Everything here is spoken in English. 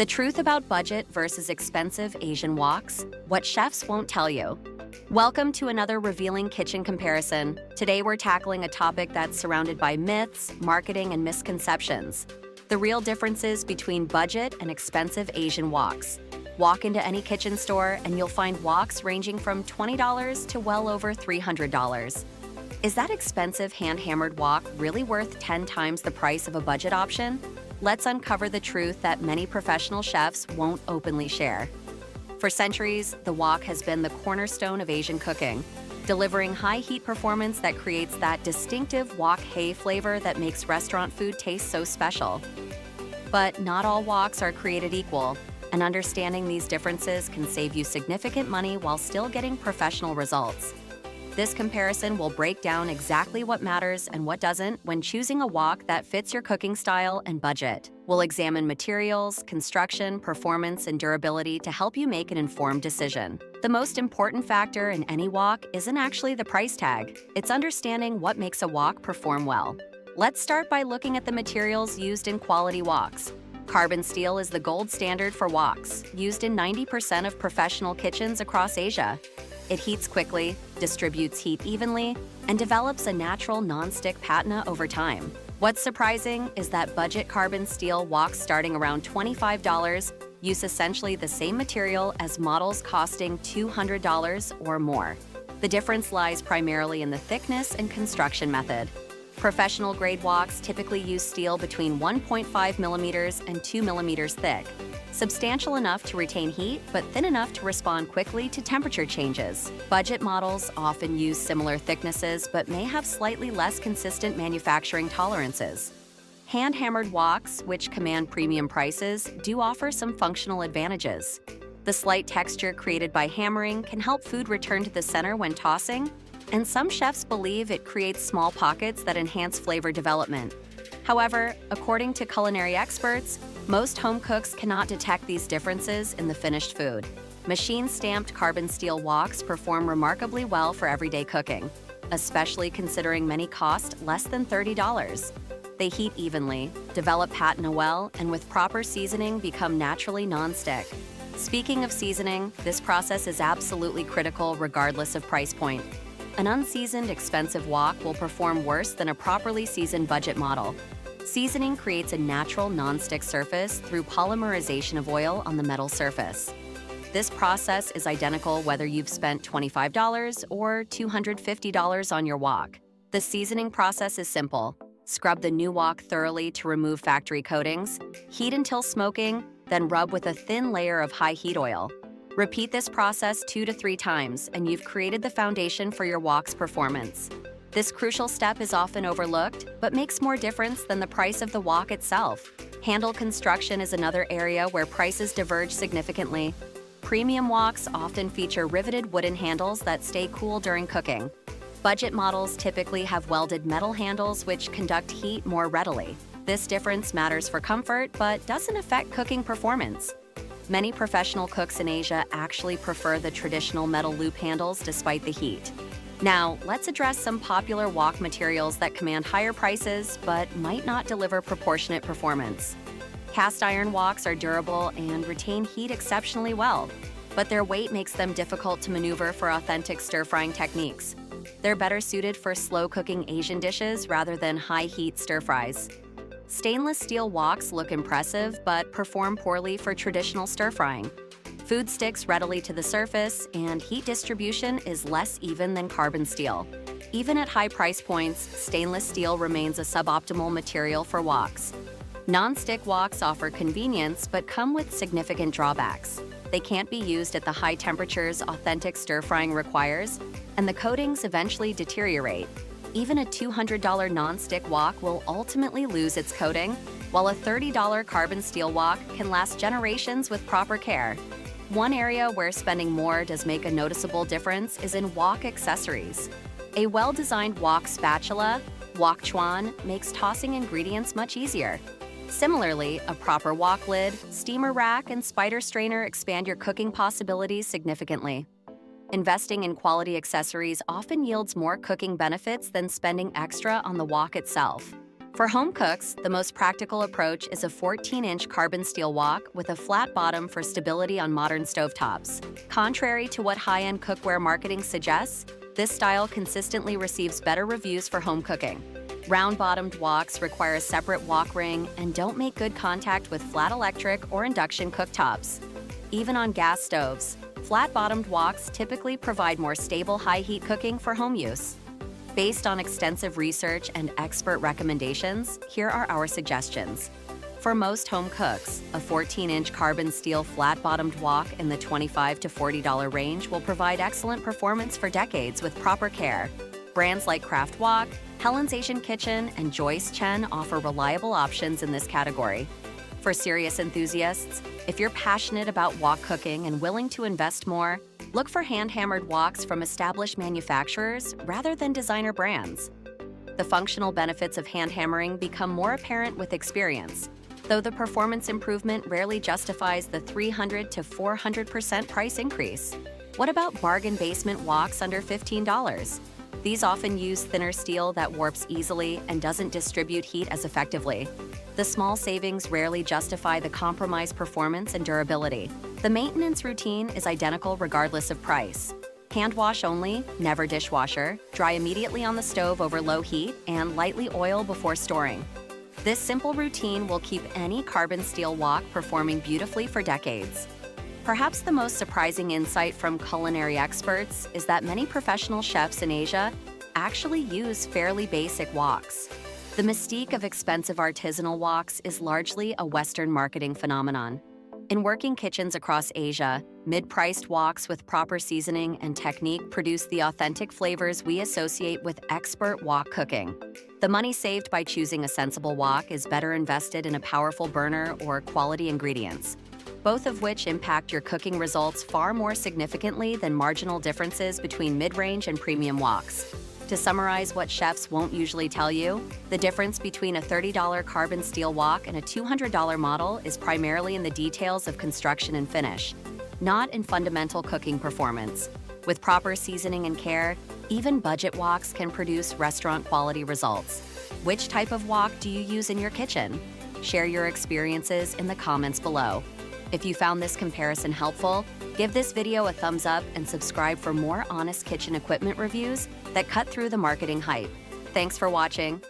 truth about budget versus expensive Asian woks, what chefs won't tell you. Welcome to another revealing kitchen comparison. Today we're tackling a topic that's surrounded by myths, marketing, and misconceptions. The real differences between budget and expensive Asian woks. Walk into any kitchen store and you'll find woks ranging from $20 to well over $300. Is that expensive hand-hammered wok really worth 10 times the price of a budget option? Let's uncover the truth that many professional chefs won't openly share. For centuries, the wok has been the cornerstone of Asian cooking, delivering high heat performance that creates that distinctive wok hei flavor that makes restaurant food taste so special. But not all woks are created equal, and understanding these differences can save you significant money while still getting professional results. This comparison will break down exactly what matters and what doesn't when choosing a wok that fits your cooking style and budget. We'll examine materials, construction, performance, and durability to help you make an informed decision. The most important factor in any wok isn't actually the price tag. It's understanding what makes a wok perform well. Let's start by looking at the materials used in quality woks. Carbon steel is the gold standard for woks, used in 90% of professional kitchens across Asia. It heats quickly, distributes heat evenly, and develops a natural non-stick patina over time. What's surprising is that budget carbon steel woks starting around $25 use essentially the same material as models costing $200 or more. The difference lies primarily in the thickness and construction method. Professional-grade woks typically use steel between 1.5 millimeters and 2 millimeters thick, substantial enough to retain heat but thin enough to respond quickly to temperature changes. Budget models often use similar thicknesses but may have slightly less consistent manufacturing tolerances. Hand-hammered woks, which command premium prices, do offer some functional advantages. The slight texture created by hammering can help food return to the center when tossing, and some chefs believe it creates small pockets that enhance flavor development. However, according to culinary experts, most home cooks cannot detect these differences in the finished food. Machine-stamped carbon steel woks perform remarkably well for everyday cooking, especially considering many cost less than $30. They heat evenly, develop patina well, and with proper seasoning become naturally non-stick. Speaking of seasoning, this process is absolutely critical regardless of price point. An unseasoned, expensive wok will perform worse than a properly seasoned budget model. Seasoning creates a natural non-stick surface through polymerization of oil on the metal surface. This process is identical whether you've spent $25 or $250 on your wok. The seasoning process is simple. Scrub the new wok thoroughly to remove factory coatings, heat until smoking, then rub with a thin layer of high heat oil. Repeat this process 2 to 3 times, and you've created the foundation for your wok's performance. This crucial step is often overlooked, but makes more difference than the price of the wok itself. Handle construction is another area where prices diverge significantly. Premium woks often feature riveted wooden handles that stay cool during cooking. Budget models typically have welded metal handles which conduct heat more readily. This difference matters for comfort, but doesn't affect cooking performance. Many professional cooks in Asia actually prefer the traditional metal loop handles despite the heat. Now, let's address some popular wok materials that command higher prices but might not deliver proportionate performance. Cast iron woks are durable and retain heat exceptionally well, but their weight makes them difficult to maneuver for authentic stir-frying techniques. They're better suited for slow-cooking Asian dishes rather than high-heat stir-fries. Stainless steel woks look impressive but perform poorly for traditional stir-frying. Food sticks readily to the surface, and heat distribution is less even than carbon steel. Even at high price points, stainless steel remains a suboptimal material for woks. Non-stick woks offer convenience but come with significant drawbacks. They can't be used at the high temperatures authentic stir-frying requires, and the coatings eventually deteriorate. Even a $200 non-stick wok will ultimately lose its coating, while a $30 carbon steel wok can last generations with proper care. One area where spending more does make a noticeable difference is in wok accessories. A well-designed wok spatula, wok chuan, makes tossing ingredients much easier. Similarly, a proper wok lid, steamer rack, and spider strainer expand your cooking possibilities significantly. Investing in quality accessories often yields more cooking benefits than spending extra on the wok itself. For home cooks, the most practical approach is a 14-inch carbon steel wok with a flat bottom for stability on modern stovetops. Contrary to what high-end cookware marketing suggests, this style consistently receives better reviews for home cooking. Round-bottomed woks require a separate wok ring and don't make good contact with flat electric or induction cooktops. Even on gas stoves, flat-bottomed woks typically provide more stable high-heat cooking for home use. Based on extensive research and expert recommendations, here are our suggestions. For most home cooks, a 14-inch carbon steel flat-bottomed wok in the $25 to $40 range will provide excellent performance for decades with proper care. Brands like Craft Wok, Helen's Asian Kitchen, and Joyce Chen offer reliable options in this category. For serious enthusiasts, if you're passionate about wok cooking and willing to invest more, look for hand-hammered woks from established manufacturers rather than designer brands. The functional benefits of hand hammering become more apparent with experience, though the performance improvement rarely justifies the 300 to 400% price increase. What about bargain basement woks under $15? These often use thinner steel that warps easily and doesn't distribute heat as effectively. The small savings rarely justify the compromised performance and durability. The maintenance routine is identical regardless of price. Hand wash only, never dishwasher, dry immediately on the stove over low heat, and lightly oil before storing. This simple routine will keep any carbon steel wok performing beautifully for decades. Perhaps the most surprising insight from culinary experts is that many professional chefs in Asia actually use fairly basic woks. The mystique of expensive artisanal woks is largely a Western marketing phenomenon. In working kitchens across Asia, mid-priced woks with proper seasoning and technique produce the authentic flavors we associate with expert wok cooking. The money saved by choosing a sensible wok is better invested in a powerful burner or quality ingredients, both of which impact your cooking results far more significantly than marginal differences between mid-range and premium woks. To summarize what chefs won't usually tell you, the difference between a $30 carbon steel wok and a $200 model is primarily in the details of construction and finish, not in fundamental cooking performance. With proper seasoning and care, even budget woks can produce restaurant-quality results. Which type of wok do you use in your kitchen? Share your experiences in the comments below. If you found this comparison helpful, give this video a thumbs up and subscribe for more honest kitchen equipment reviews that cut through the marketing hype. Thanks for watching.